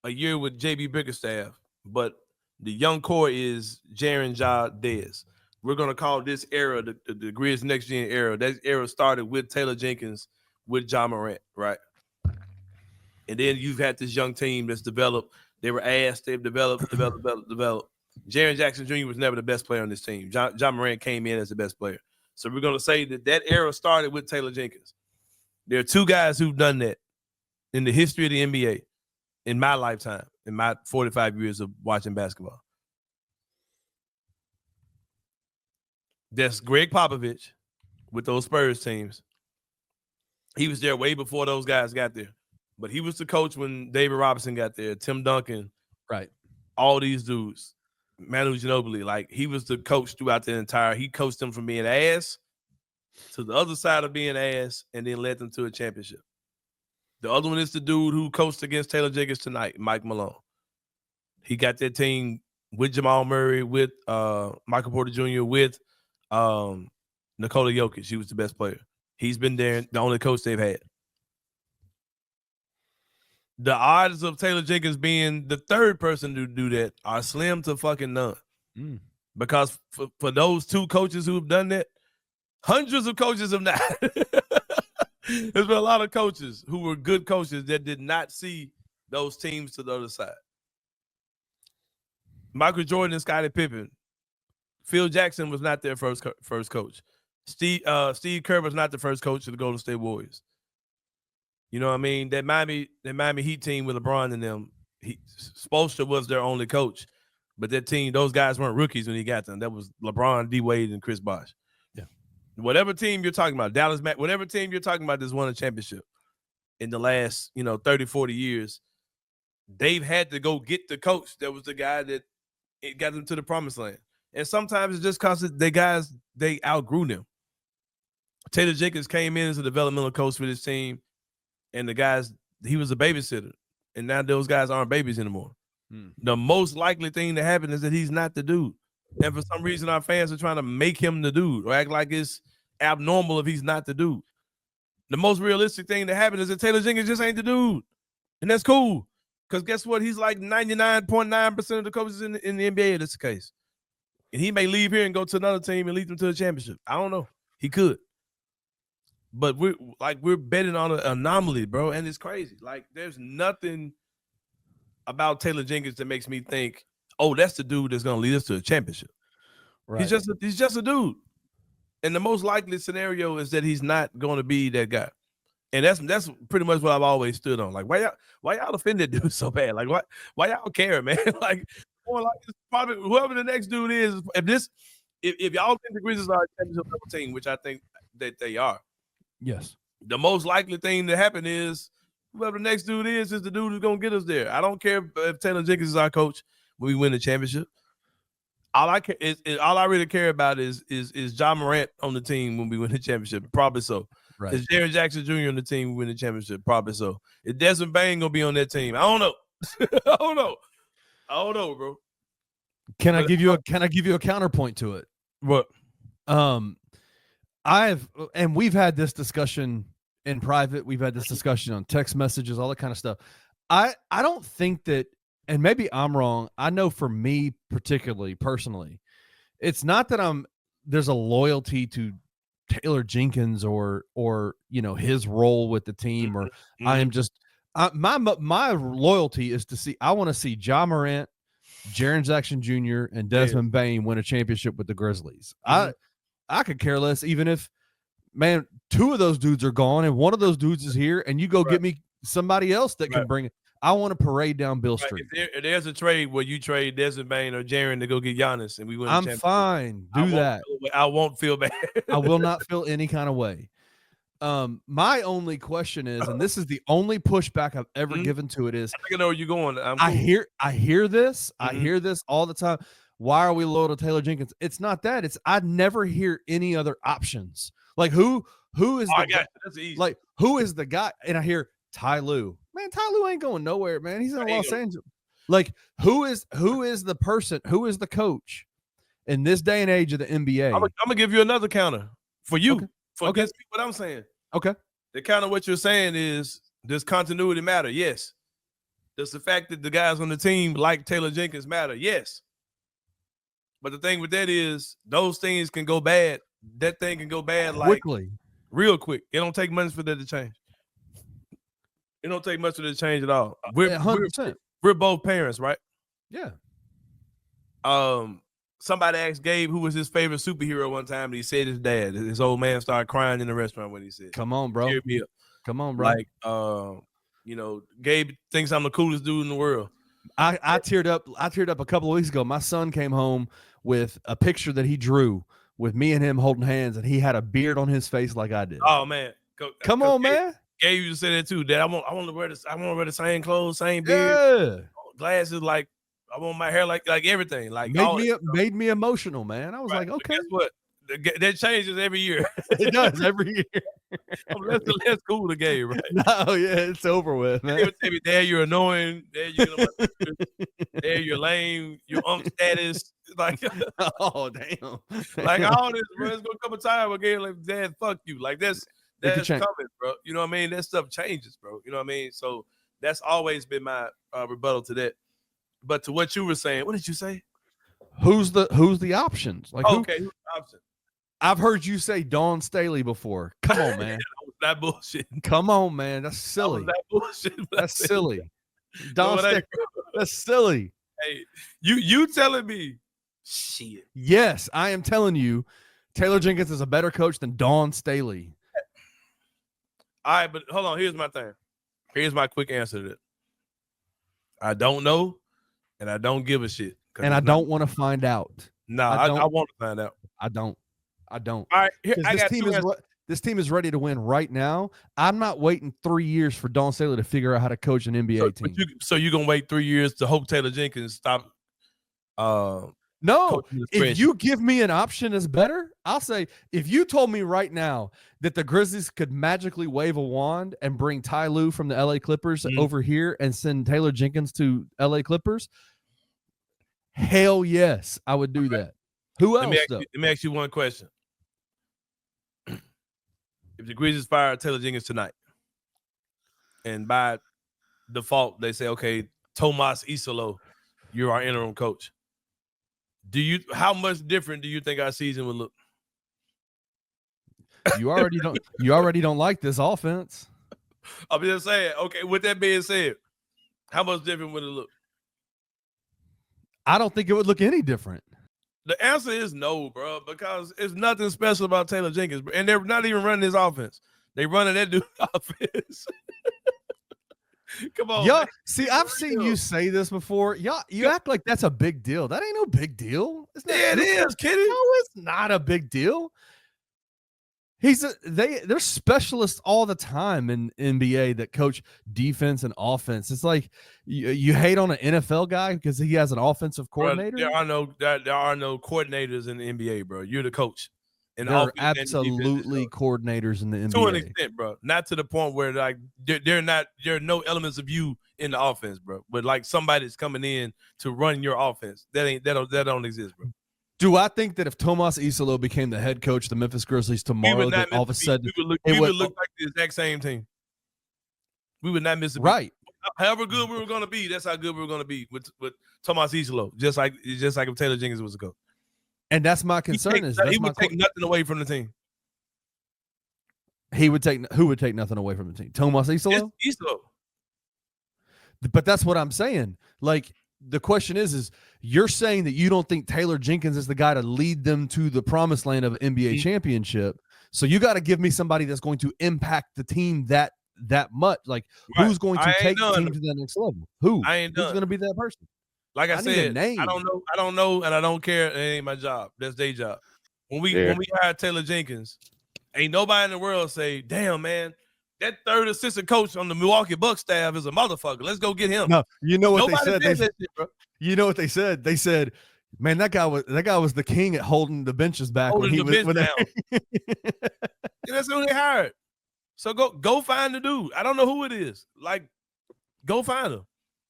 a year with J.B. Bickerstaff, but the young core is Jaren, Ja, Dez. We're going to call this era the Grizz Next Gen era. That era started with Taylor Jenkins, with Ja Morant, right? And then you've had this young team that's developed. They were asked, they've developed. Jaren Jackson Jr. was never the best player on this team. Ja Morant came in as the best player. So we're going to say that era started with Taylor Jenkins. There are two guys who've done that in the history of the NBA in my lifetime, in my 45 years of watching basketball. That's Greg Popovich with those Spurs teams. He was there way before those guys got there. But he was the coach when David Robinson got there, Tim Duncan, right? All these dudes, Manu Ginobili. Like, he was the coach throughout the entire. He coached them from being ass to the other side of being ass, and then led them to a championship. The other one is the dude who coached against Taylor Jenkins tonight, Mike Malone. He got that team with Jamal Murray, with Michael Porter Jr., with Nikola Jokic. He was the best player. He's been there, the only coach they've had. The odds of Taylor Jenkins being the third person to do that are slim to fucking none. Because for those two coaches who have done that, hundreds of coaches have not. There's been a lot of coaches who were good coaches that did not see those teams to the other side. Michael Jordan and Scottie Pippen. Phil Jackson was not their first coach. Steve Kerr was not the first coach of the Golden State Warriors. You know what I mean? That Miami Heat team with LeBron and them, Spoelstra was their only coach. But that team, those guys weren't rookies when he got them. That was LeBron, D. Wade, and Chris Bosh. Yeah. Whatever team you're talking about, Dallas, whatever team you're talking about that's won a championship in the last, 30, 40 years, they've had to go get the coach that was the guy that got them to the promised land. And sometimes it's just because they outgrew them. Taylor Jenkins came in as a developmental coach for this team, and the guys, he was a babysitter. And now those guys aren't babies anymore. The most likely thing to happen is that he's not the dude. And for some reason, our fans are trying to make him the dude or act like it's abnormal if he's not the dude. The most realistic thing to happen is that Taylor Jenkins just ain't the dude. And that's cool. Because guess what? He's like 99.9% of the coaches in the NBA. That's the case. And he may leave here and go to another team and lead them to a championship. I don't know. He could. But we're betting on an anomaly, bro. And it's crazy. Like, there's nothing about Taylor Jenkins that makes me think, oh, that's the dude that's going to lead us to a championship. Right. He's just a dude. And the most likely scenario is that he's not going to be that guy. And that's pretty much what I've always stood on. Like, why y'all offend that dude so bad? Like, why y'all care, man? Like, it's probably whoever the next dude is. If y'all think the Grizzlies are a championship level team, which I think that they are, yes, the most likely thing to happen is whoever the next dude is the dude who's gonna get us there. I don't care if Taylor Jenkins is our coach when we win the championship. All I really care about is Ja Morant on the team when we win the championship. Probably so. Right. Is Jaren Jackson Jr. on the team when we win the championship? Probably so. Is Desmond Bane gonna be on that team? I don't know. I don't know, bro. Can I give you a counterpoint to it? What? We've had this discussion in private. We've had this discussion on text messages, all that kind of stuff. I don't think that, and maybe I'm wrong. I know for me personally, it's not that there's a loyalty to Taylor Jenkins or his role with the team, or I am just my loyalty is to see. I want to see Ja Morant, Jaren Jackson Jr. and Desmond Bane win a championship with the Grizzlies. I could care less even if man, 2 of those dudes are gone, and one of those dudes is here, and you go Right. get me somebody else that can Right. bring it. I want to parade down Bill Right, Street. if there's a trade where you trade Desmond Bane or Jaren to go get Giannis, and we win, I'm fine. Do that. I won't feel bad. I will not feel any kind of way. My only question is, and this is the only pushback I've ever Mhm. given to it, is I think I know where you're going. I cool. hear this. I Mhm. hear this all the time. Why are we loyal to Taylor Jenkins? It's not that. It's I never hear any other options. Like who is I the got guy, you. That's easy. like who is the guy? And I hear Ty Lue. Man, Ty Lue ain't going nowhere, man. He's in He ain't Los going- Angeles. Like who is the person? Who is the coach in this day and age of the NBA? I'm gonna give you another counter for you. Okay. For Okay. against what I'm saying. Okay. The counter what you're saying is does continuity matter? Yes. Does the fact that the guys on the team like Taylor Jenkins matter? Yes. But the thing with that is those things can go bad. That thing can go bad like Quickly. real quick. It don't take much for that to change. It don't take much for that to change at all. We're 100%. both parents, right? Yeah. Somebody asked Gabe who was his favorite superhero one time, and he said his dad. His old man started crying in the restaurant when he said, Come on, bro. "Cheer me up." Come on, bro. Like, Gabe thinks I'm the coolest dude in the world. I teared up. I teared up a couple of weeks ago. My son came home with a picture that he drew with me and him holding hands, and he had a beard on his face like I did. Oh man, Come on, Gabe, man. Gabe used to say that too. Dad, I want to wear this. I want to wear the same clothes, same beard, Yeah. glasses. Like I want my hair like everything. Like all that stuff. Made me emotional, man. I was Right. like, But okay, guess what? That changes every year. it does every year. That's cool to Gabe, right? No, yeah, it's over with, They man. would tell me, Dad, you're annoying. Dad, Dad, you're lame. You're status. Like, Oh, damn. like all this, bro. It's gonna come a time again. Like, Dad, fuck you. Like that's It could coming, change. bro. You know what I mean? That stuff changes, bro. You know what I mean? So that's always been my rebuttal to that. But to what you were saying, what did you say? Who's the options? Like who? Okay, who's the option? I've heard you say Dawn Staley before. Come on, man. I was not bullshit. Come on, man. That's I silly. was not bullshit. when I That's said silly. that. Dawn No, it ain't, Staley. bro. That's silly. Hey, you telling me? Shit. Yes, I am telling you, Taylor Jenkins is a better coach than Dawn Staley. All right, but hold on. Here's my thing. Here's my quick answer to that. I don't know, and I don't give a shit. And I don't want to find out. No, I don't- I want to find out. I don't. All right, here, 'Cause I got two answers. this team is ready to win right now. I'm not waiting 3 years for Dawn Staley to figure out how to coach an NBA team. So you're gonna wait 3 years to hope Taylor Jenkins stop? No, coaching the if spreadsheet? you give me an option that's better, I'll say if you told me right now that the Grizzlies could magically wave a wand and bring Ty Lue from the LA Clippers Mhm. over here and send Taylor Jenkins to LA Clippers, hell yes, I would do that. Who else? let me ask you one question. If the Grizzlies fire Taylor Jenkins tonight, and by default they say, okay, Tomas Isolo, you're our interim coach. How much different do you think our season would look? You already don't like this offense. I'm just saying, okay, with that being said, how much different would it look? I don't think it would look any different. The answer is no, bro, because it's nothing special about Taylor Jenkins, and they're not even running his offense. They running that dude's offense. Come on, Yeah, man. see, I've seen you say this before. Yeah, you act like that's a big deal. That ain't no big deal. It's not, Yeah, it is, Kitty. No, it's not a big deal. They're specialists all the time in NBA that coach defense and offense. It's like you hate on an NFL guy because he has an offensive Bro, coordinator. there are no coordinators in the NBA, bro. You're the coach. And There are absolutely coordinators in the NBA. to an extent, bro. Not to the point where like there are no elements of you in the offense, bro. But like somebody's coming in to run your offense. That don't exist, bro. Do I think that if Tomas Isolo became the head coach of the Memphis Grizzlies tomorrow, that all of a sudden we would look like the exact same team. We would not miss a beat. right? However good we were going to be, that's how good we were going to be with Tomas Isolo. Just like if Taylor Jenkins was a coach. And that's my concern. He would take nothing away from the team. Who would take nothing away from the team? Tomas Isolo? It's Isolo. But that's what I'm saying. Like the question is you're saying that you don't think Taylor Jenkins is the guy to lead them to the promised land of an NBA championship. So you got to give me somebody that's going to impact the team that much. Like, Right. who's going to I ain't take the done. team to the next level? Who's done. going to be that person? Like I need a said, name. I don't know, and I don't care. It ain't my job. That's their job. When we hired Taylor Jenkins, ain't nobody in the world say, "Damn, man, that third assistant coach on the Milwaukee Bucks staff is a motherfucker. Let's go get him." No, you know what Nobody they said? that shit, bro. You know what they said? They said, "Man, that guy was the king at holding the benches back Holding when he the was bench down." And that's who they hired. So go find the dude. I don't know who it is. Like, go find him.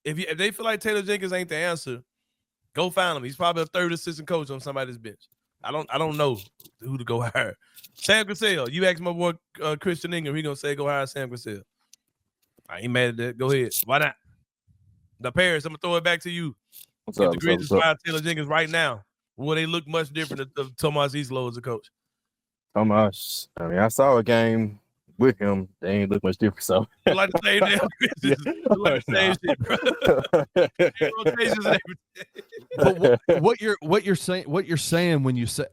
If they feel like Taylor Jenkins ain't the answer, go find him. He's probably a third assistant coach on somebody's bench. I don't know who to go hire. Sam Cassell. You ask my boy Christian Ingram, he gonna say go hire Sam Cassell. I ain't mad at that. Go ahead. Why not? The Paris, I'm gonna throw it back to you. If the Grizzlies fire Taylor Jenkins right now, will they look much different than Tomas Islo as a coach? Tomas, I mean, I saw a game with him. They ain't look much different. So You like the same damn Grizzlies. You like the same shit, bro. Rotations and everything. But what you're saying when you say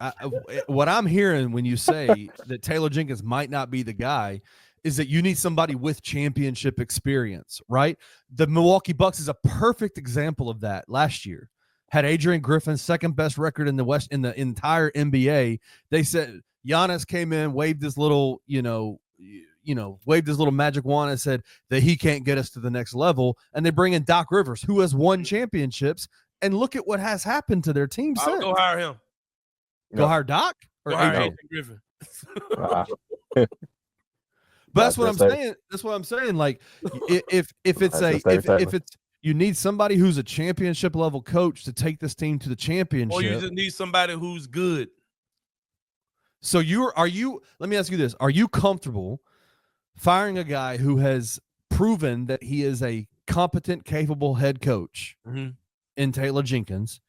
what I'm hearing when you say that Taylor Jenkins might not be the guy is that you need somebody with championship experience, right? The Milwaukee Bucks is a perfect example of that. Last year had Adrian Griffin's second best record in the West in the entire NBA. They said Giannis came in, waved his little, waved his little magic wand and said that he can't get us to the next level. And they bring in Doc Rivers, who has won championships. And look at what has happened to their team since. I'll go hire him. Go hire Doc or go hire Adrian Griffin. But that's what I'm saying. That's what I'm saying. Like, if it's you need somebody who's a championship level coach to take this team to the championship, or you just need somebody who's good. So let me ask you this. Are you comfortable firing a guy who has proven that he is a competent, capable head coach in Taylor Jenkins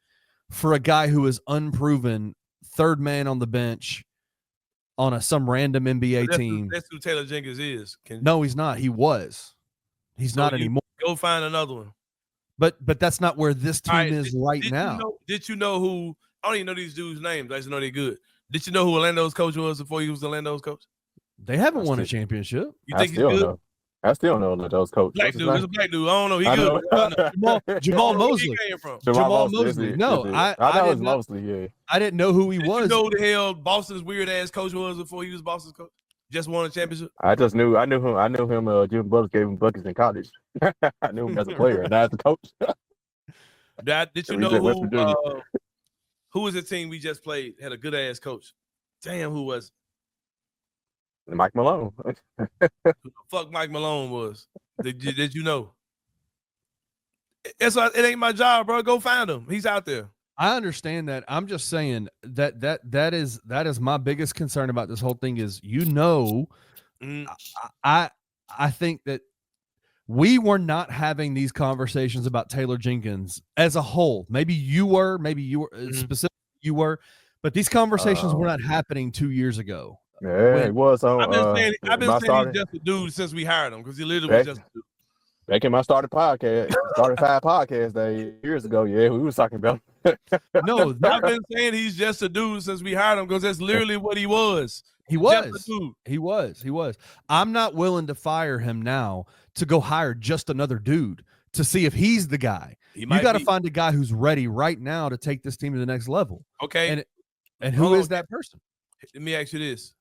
for a guy who is unproven third man on the bench on some random NBA team? That's who Taylor Jenkins is. No, he's not. He was. He's not anymore. Go find another one. But that's not where this team is right now. Did you know who? I don't even know these dudes' names. I just know they're good. Did you know who Orlando's coach was before he was Orlando's coach? They haven't won a championship. You think he's good? I still don't know those coaches. Black dude. It's a black dude. I don't know. He good. Jamal Mosley. Jamal Mosley. No, I know it's Mosley. Yeah. I didn't know who he was. You know who the hell Boston's weird ass coach was before he was Boston's coach? Just won a championship. I knew him. Jim Bullets gave him buckets in college. I knew him as a player, not as a coach. Did you know who was the team we just played? Had a good ass coach. Damn, who was it? Mike Malone. Who the fuck Mike Malone was? Did you know? It ain't my job, bro. Go find him. He's out there. I understand that. I'm just saying that is my biggest concern about this whole thing is, I think that we were not having these conversations about Taylor Jenkins as a whole. Maybe you were, specifically you were, but these conversations were not happening 2 years ago. Yeah, it was. I've been saying he's just a dude since we hired him, because he literally was just a dude. Back in my started 5 podcasts days years ago, yeah, we was talking about. No, I've been saying he's just a dude since we hired him, because that's literally what he was. He was. I'm not willing to fire him now to go hire just another dude to see if he's the guy. You got to find a guy who's ready right now to take this team to the next level. Okay. And who is that person? Let me ask you this.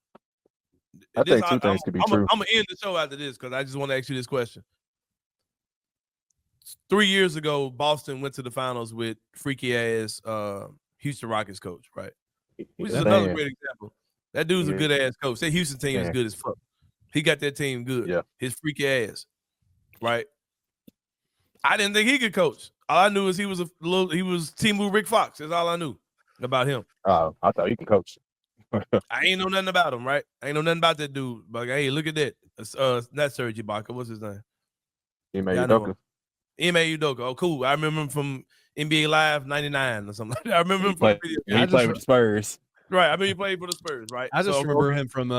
I think two things could be true. I'm going to end the show after this, because I just want to ask you this question. 3 years ago, Boston went to the finals with freaky ass Houston Rockets coach, right? Which is another great example. That dude's a good ass coach. That Houston team is good as fuck. He got that team good. Yeah. His freaky ass, right? I didn't think he could coach. All I knew is he was Timu Rick Fox. That's all I knew about him. Oh, I thought he could coach. I ain't know nothing about him, right? I ain't know nothing about that dude. But hey, look at that. Not Serge Ibaka. What's his name? Ime Udoka. Oh, cool. I remember him from NBA Live '99 or something. I remember him from he played with the Spurs. Right. I mean, he played for the Spurs, right? I just remember him from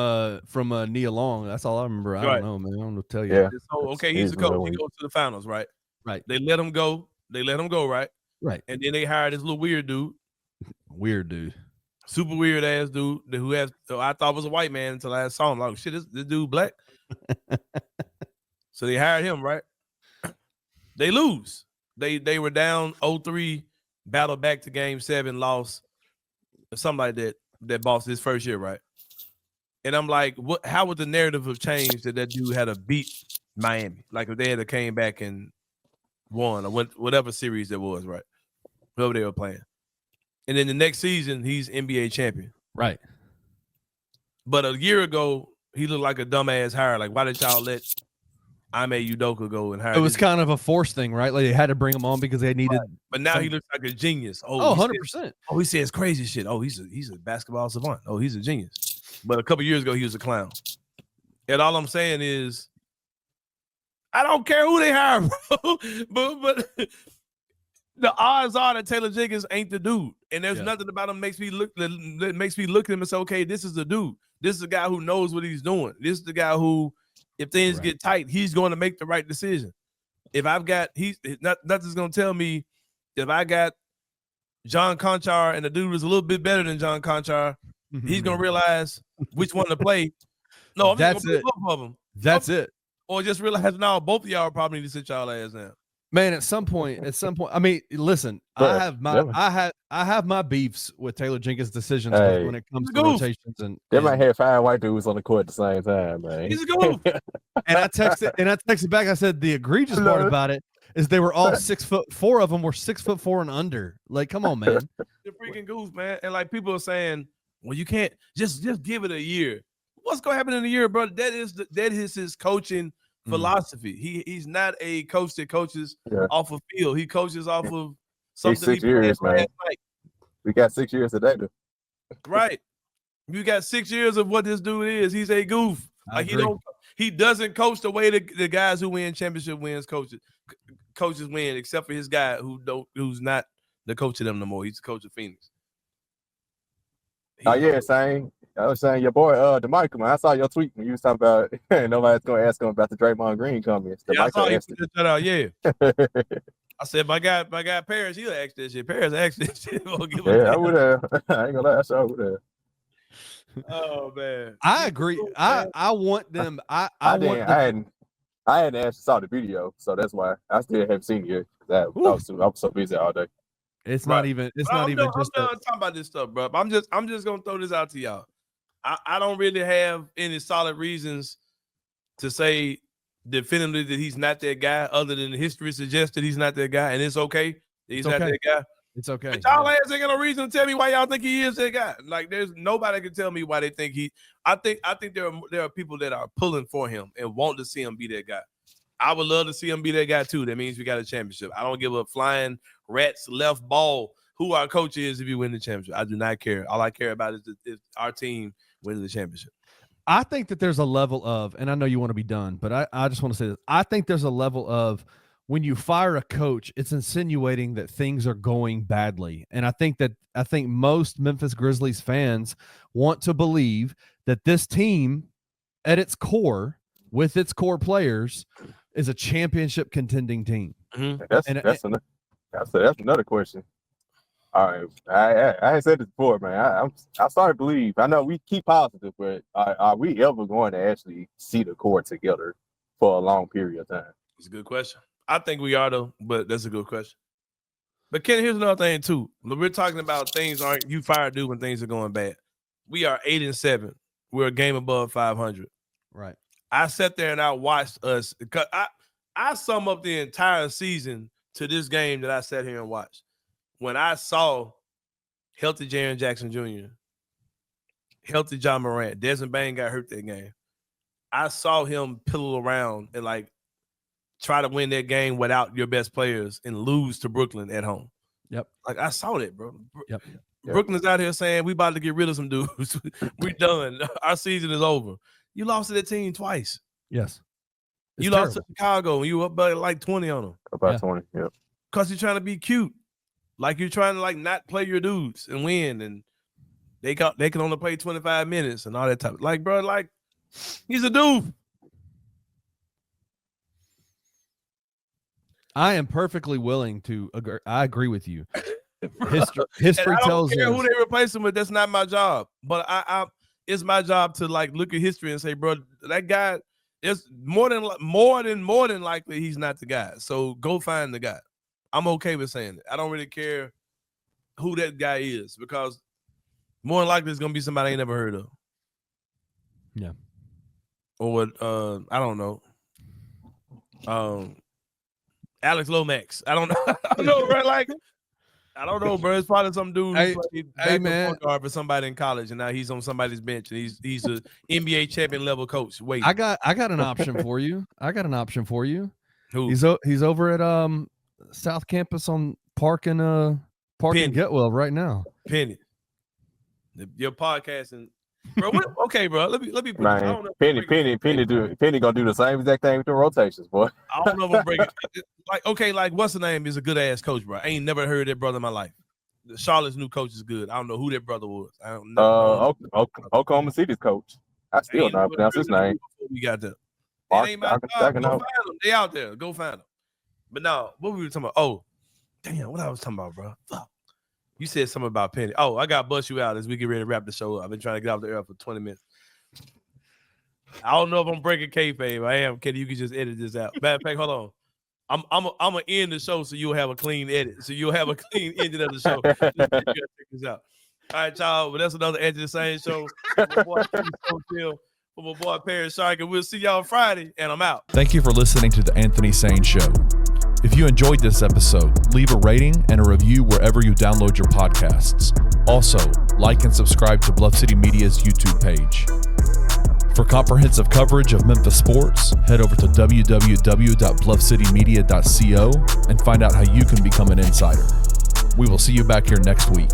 Nia Long. That's all I remember. I don't know, man. I don't know to tell you. Yeah. So, okay, he's the coach. He goes to the finals, right? Right. They let him go. Right? Right. And then they hired this little weird dude. super weird ass dude who I thought was a white man until I saw him. Like, shit, this dude black. So they hired him, right? They lose. They were down 0-3, battled back to game 7, lost, or something like that. That boss his first year, right? And I'm like, what? How would the narrative have changed that dude had to beat Miami? Like if they had came back and won or whatever series there was, right? Whoever they were playing. And then the next season, he's NBA champion. Right. But a year ago, he looked like a dumbass hire. Like, why did y'all let Ime Udoka go and hire? It was kind of a force thing, right? Like they had to bring him on because they needed. Right. But now he looks like a genius. Oh, 100%. He says crazy shit. Oh, he's a basketball savant. Oh, he's a genius. But a couple years ago, he was a clown. And all I'm saying is, I don't care who they hire, bro. but the odds are that Taylor Jenkins ain't the dude. And there's nothing about him that makes me look at him and say, okay, this is the dude. This is the guy who knows what he's doing. This is the guy who, if things get tight, he's going to make the right decision. If nothing's going to tell me if I got John Conchar and the dude was a little bit better than John Conchar, he's going to realize which one to play. No, I'm just going to play both of them. That's it. Or just realize now both of y'all probably need to sit y'all ass down. Man, at some point, I mean, listen, I have my beefs with Taylor Jenkins' decisions when it comes to rotations, and they might have 5 white dudes on the court at the same time, man. He's a goof. And I texted back. I said the egregious part about it is they were all 6 foot. 4 of them were 6'4" and under. Like, come on, man. The freaking goose, man. And like people are saying, well, you can't just give it a year. What's gonna happen in a year, bro? That is his coaching philosophy. He's not a coach that coaches off of field. He coaches off of something. 6 years, man. We got 6 years today, though. Right. You got 6 years of what this dude is. He's a goof. Like he doesn't coach the way the guys who win championship coaches win, except for his guy who's not the coach of them no more. He's the coach of Phoenix. Sain. I was saying your boy, DeMichael, man. I saw your tweet when you was talking about nobody's going to ask him about the Draymond Green comments. I saw you put that out. Yeah. I said my guy Paris, he'll ask that shit. Paris asked that shit. I would have. I ain't gonna lie, I would have. Oh man, I agree. I want them. I hadn't actually saw the video, so that's why I still haven't seen it yet. I was so busy all day. It's not even. It's not even just. I'm done talking about this stuff, bro. I'm just gonna throw this out to y'all. I don't really have any solid reasons to say definitively that he's not that guy, other than history suggests that he's not that guy, and it's okay that he's not that guy. It's okay. But y'all ass ain't got no reason to tell me why y'all think he is that guy. Like, there's nobody can tell me why they think he. I think there are people that are pulling for him and want to see him be that guy. I would love to see him be that guy too. That means we got a championship. I don't give a flying rat's left ball who our coach is if you win the championship. I do not care. All I care about is our team winning the championship. I think that there's a level of, and I know you want to be done, but I just want to say this. I think there's a level of when you fire a coach, it's insinuating that things are going badly. And I think most Memphis Grizzlies fans want to believe that this team at its core, with its core players, is a championship contending team. Mm-hmm. That's another question. All right, I said this before, man. I started to believe. I know we keep positive, but are we ever going to actually see the core together for a long period of time? It's a good question. I think we are though, but that's a good question. But Ken, here's another thing too. We're talking about things aren't you fire dude when things are going bad. We are 8-7. We're a game above 500. Right. I sat there and I watched us because I sum up the entire season to this game that I sat here and watched. When I saw healthy Jaren Jackson Jr., healthy John Morant, Desmond Bane got hurt that game. I saw him piddle around and like try to win that game without your best players and lose to Brooklyn at home. Yep. Like I saw that, bro. Yep. Brooklyn's out here saying we about to get rid of some dudes. We done. Our season is over. You lost to that team twice. Yes. You lost to Chicago and you were up by like 20 on them. About 20, yeah. Because you're trying to be cute. Like you're trying to like not play your dudes and win. And they can only play 25 minutes and all that type. Like, bro, like he's a dude. I am perfectly willing to agree. I agree with you. History I don't tells care who us. they replace him with. That's not my job. But it's my job to like look at history and say, bro, that guy is more than likely he's not the guy. So go find the guy. I'm okay with saying it. I don't really care who that guy is because more than likely it's gonna be somebody I ain't never heard of. Yeah. Or I don't know. Alex Lomax. I don't know. I don't know, bro. Like, I don't know, bro. It's probably some dude who played backup guard for somebody in college, and now he's on somebody's bench, and he's an NBA champion level coach. Wait, I got an option for you. Who? He's over at South Campus on Park and Getwell right now. Penny. Your podcasting, bro. Okay, bro. Let me. Put this. I don't know Penny gonna do the same exact thing with the rotations, boy. I don't know if I'm breaking. Like what's the name? Is a good ass coach, bro. I ain't never heard that brother in my life. Charlotte's new coach is good. I don't know who that brother was. I don't know. Oklahoma City's coach. I still don't know how to pronounce his name. We got that. It ain't my job. Go find them. They out there. Go find them. But no, what were we talking about? Oh, damn, what I was talking about, bro. Fuck. You said something about Penny. Oh, I got to bust you out as we get ready to wrap the show up. I've been trying to get off the air for 20 minutes. I don't know if I'm breaking kayfabe. I am. Kenny, you can just edit this out. Matter of fact, hold on. I'm gonna end the show so you'll have a clean edit. So you'll have a clean ending of the show. You gotta check this out. All right, y'all. But that's another Edge of the Sain show. For my boy Perry Shark, and we'll see y'all Friday. And I'm out. Thank you for listening to the Anthony Sain Show. If you enjoyed this episode, leave a rating and a review wherever you download your podcasts. Also, like and subscribe to Bluff City Media's YouTube page. For comprehensive coverage of Memphis sports, head over to www.bluffcitymedia.co and find out how you can become an insider. We will see you back here next week.